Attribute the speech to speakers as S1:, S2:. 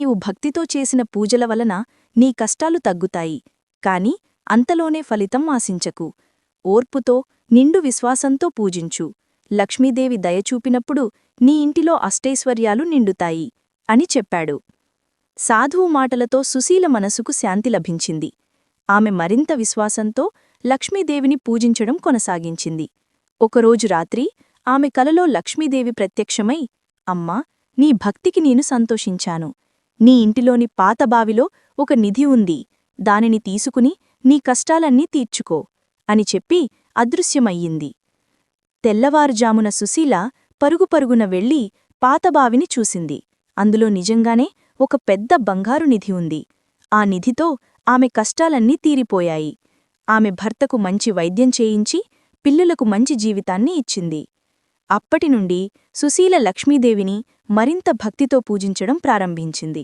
S1: నీవు భక్తితో చేసిన పూజల వలన నీ కష్టాలు తగ్గుతాయి కాని అంతలోనే ఫలితం ఆశించకు ఓర్పుతో నిండు విశ్వాసంతో పూజించు లక్ష్మీదేవి దయచూపినప్పుడు నీ ఇంటిలో అష్టైశ్వర్యాలు నిండుతాయి అని చెప్పాడు. సాధువు మాటలతో సుశీల మనసుకు శాంతి లభించింది. ఆమె మరింత విశ్వాసంతో లక్ష్మీదేవిని పూజించడం కొనసాగించింది. ఒకరోజు రాత్రి ఆమె కలలో లక్ష్మీదేవి ప్రత్యక్షమై, అమ్మా, నీ భక్తికి నేను సంతోషించాను. నీ ఇంటిలోని పాత బావిలో ఒక నిధి ఉంది, దానిని తీసుకుని నీ కష్టాలన్నీ తీర్చుకో అని చెప్పి అదృశ్యమయ్యింది. తెల్లవారుజామున సుశీల పరుగుపరుగున వెళ్లి పాతబావిని చూసింది. అందులో నిజంగానే ఒక పెద్ద బంగారు నిధి ఉంది. ఆ నిధితో ఆమె కష్టాలన్నీ తీరిపోయాయి. ఆమె భర్తకు మంచి వైద్యం చేయించి పిల్లలకు మంచి జీవితాన్ని ఇచ్చింది. అప్పటినుండి సుశీల లక్ష్మీదేవిని మరింత భక్తితో పూజించడం ప్రారంభించింది.